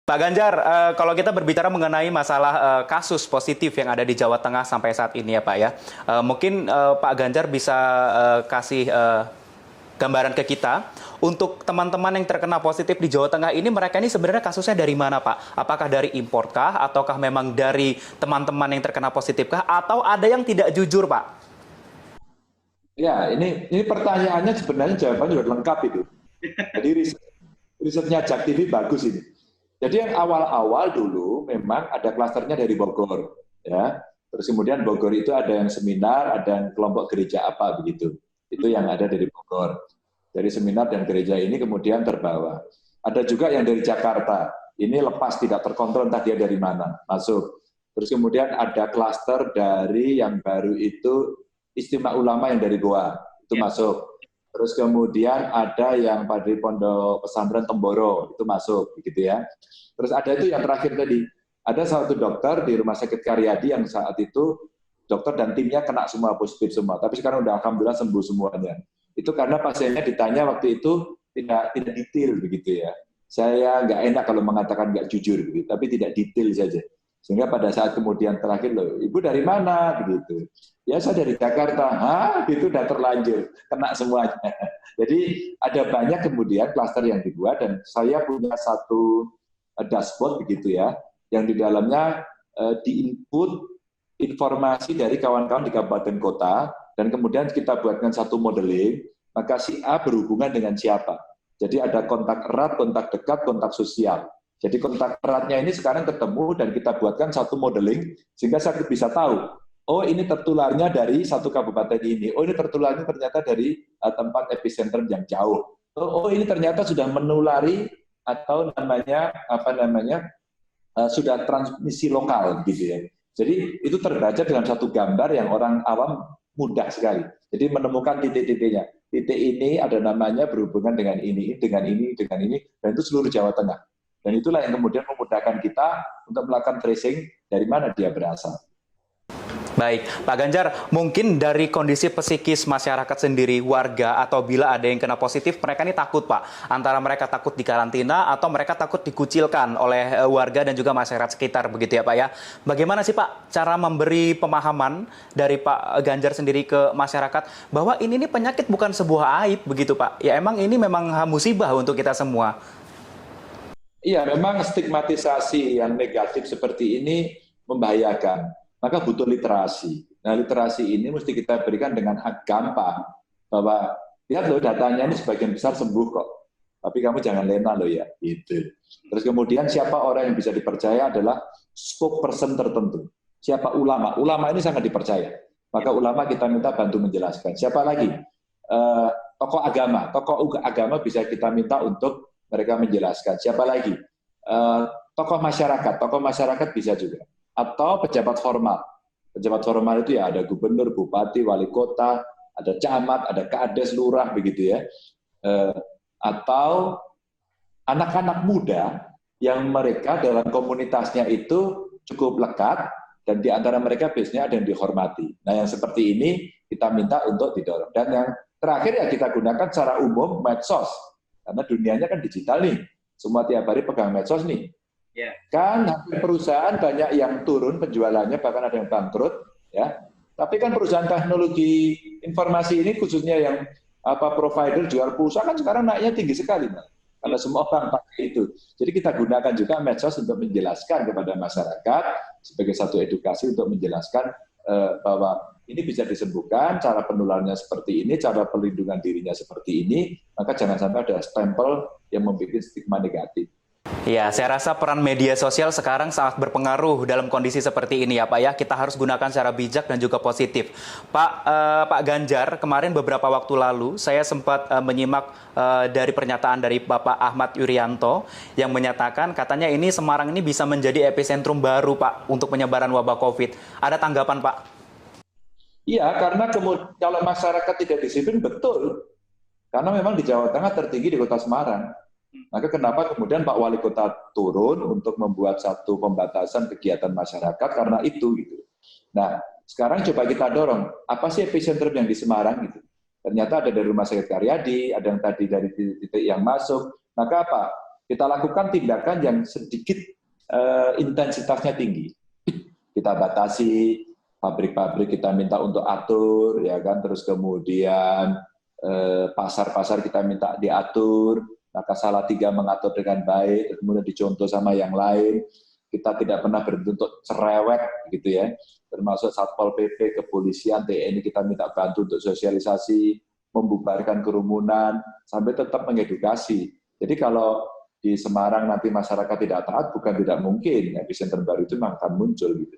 Pak Ganjar, kalau kita berbicara mengenai masalah kasus positif yang ada di Jawa Tengah sampai saat ini ya Pak ya, mungkin Pak Ganjar bisa kasih gambaran ke kita untuk teman-teman yang terkena positif di Jawa Tengah ini, mereka ini sebenarnya kasusnya dari mana Pak? Apakah dari impor kah, ataukah memang dari teman-teman yang terkena positif kah, atau ada yang tidak jujur Pak? Ya, ini pertanyaannya sebenarnya jawabannya sudah lengkap itu. Jadi risetnya Jak TV bagus ini. Jadi yang awal-awal dulu memang ada klasternya dari Bogor, ya. Terus kemudian Bogor itu ada yang seminar, ada yang kelompok gereja apa begitu. Itu yang ada dari Bogor. Dari seminar dan gereja ini kemudian terbawa. Ada juga yang dari Jakarta. Ini lepas tidak terkontrol entah dia dari mana masuk. Terus kemudian ada klaster dari yang baru itu Istimewa Ulama yang dari Goa itu masuk. Terus kemudian ada yang pada Pondok Pesantren Temboro itu masuk, begitu ya. Terus ada itu yang terakhir tadi, ada satu dokter di Rumah Sakit Karyadi yang saat itu dokter dan timnya kena semua positif semua, tapi sekarang udah alhamdulillah sembuh semuanya. Itu karena pasiennya ditanya waktu itu tidak detail begitu ya. Saya nggak enak kalau mengatakan nggak jujur, begitu, tapi tidak detail saja. Sehingga pada saat kemudian terakhir, loh, ibu dari mana? Begitu. Ya saya dari Jakarta. Hah? Itu udah terlanjur. Kena semuanya. Jadi ada banyak kemudian klaster yang dibuat, dan saya punya satu dashboard begitu ya, yang di dalamnya diinput informasi dari kawan-kawan di kabupaten kota, dan kemudian kita buatkan satu modeling, maka si A berhubungan dengan siapa. Jadi ada kontak erat, kontak dekat, kontak sosial. Jadi kontak eratnya ini sekarang ketemu dan kita buatkan satu modeling sehingga saya bisa tahu, oh ini tertularnya dari satu kabupaten ini, oh ini tertularnya ternyata dari tempat epicenter yang jauh, oh ini ternyata sudah menulari atau namanya sudah transmisi lokal gitu ya. Jadi itu terbaca dalam satu gambar yang orang awam mudah sekali. Jadi menemukan titik-titiknya. Titik ini ada namanya berhubungan dengan ini, dengan ini, dengan ini, dan itu seluruh Jawa Tengah. Dan itulah yang kemudian memudahkan kita untuk melakukan tracing dari mana dia berasal. Baik, Pak Ganjar, mungkin dari kondisi psikis masyarakat sendiri, warga, atau bila ada yang kena positif, mereka ini takut, Pak. Antara mereka takut dikarantina, atau mereka takut dikucilkan oleh warga dan juga masyarakat sekitar, begitu ya, Pak ya. Bagaimana sih, Pak, cara memberi pemahaman dari Pak Ganjar sendiri ke masyarakat, bahwa ini penyakit bukan sebuah aib, begitu, Pak. Ya, emang ini memang musibah untuk kita semua. Iya, memang stigmatisasi yang negatif seperti ini membahayakan. Maka butuh literasi. Nah, literasi ini mesti kita berikan dengan gampang. Bahwa, lihat loh datanya ini sebagian besar sembuh kok. Tapi kamu jangan lena loh ya. Gitu. Terus kemudian siapa orang yang bisa dipercaya adalah spokesperson tertentu. Siapa ulama. Ulama ini sangat dipercaya. Maka ulama kita minta bantu menjelaskan. Siapa lagi? Tokoh agama. Tokoh agama bisa kita minta untuk mereka menjelaskan. Siapa lagi? Tokoh masyarakat. Tokoh masyarakat bisa juga. Atau pejabat formal. Pejabat formal itu ya ada gubernur, bupati, wali kota, ada camat, ada kades, lurah, begitu ya. Atau anak-anak muda yang mereka dalam komunitasnya itu cukup lekat, dan di antara mereka biasanya ada yang dihormati. Nah, yang seperti ini kita minta untuk didorong. Dan yang terakhir ya kita gunakan secara umum medsos. Karena dunianya kan digital nih. Semua tiap hari pegang medsos nih. Kan perusahaan banyak yang turun penjualannya, bahkan ada yang bangkrut, ya. Tapi kan perusahaan teknologi informasi ini khususnya yang provider jual pulsa kan sekarang naiknya tinggi sekali, Mas. Karena semua orang pakai itu. Jadi kita gunakan juga medsos untuk menjelaskan kepada masyarakat sebagai satu edukasi untuk menjelaskan bahwa ini bisa disembuhkan, cara penularannya seperti ini, cara pelindungan dirinya seperti ini, maka jangan sampai ada stempel yang membuat stigma negatif. Ya, saya rasa peran media sosial sekarang sangat berpengaruh dalam kondisi seperti ini ya Pak ya. Kita harus gunakan secara bijak dan juga positif. Pak Ganjar, kemarin beberapa waktu lalu saya sempat menyimak dari pernyataan dari Bapak Ahmad Yuryanto yang menyatakan katanya ini Semarang ini bisa menjadi epicentrum baru Pak untuk penyebaran wabah COVID. Ada tanggapan Pak? Iya, karena kalau masyarakat tidak disiplin, betul. Karena memang di Jawa Tengah tertinggi di Kota Semarang. Maka kenapa kemudian Pak Wali Kota turun untuk membuat satu pembatasan kegiatan masyarakat karena itu gitu. Nah, sekarang coba kita dorong, apa sih epicentrum yang di Semarang gitu. Ternyata ada dari Rumah Sakit Karyadi, ada yang tadi dari titik yang masuk. Maka apa? kita lakukan tindakan yang sedikit intensitasnya tinggi. Kita batasi pabrik-pabrik, kita minta untuk atur, ya kan, terus kemudian pasar-pasar kita minta diatur, maka Salatiga mengatur dengan baik, kemudian dicontoh sama yang lain. Kita tidak pernah berhenti untuk cerewet, gitu ya. Termasuk Satpol PP, kepolisian, TNI kita minta bantu untuk sosialisasi, membubarkan kerumunan, sampai tetap mengedukasi. Jadi kalau di Semarang nanti masyarakat tidak taat, bukan tidak mungkin epicenter baru itu memang akan muncul gitu.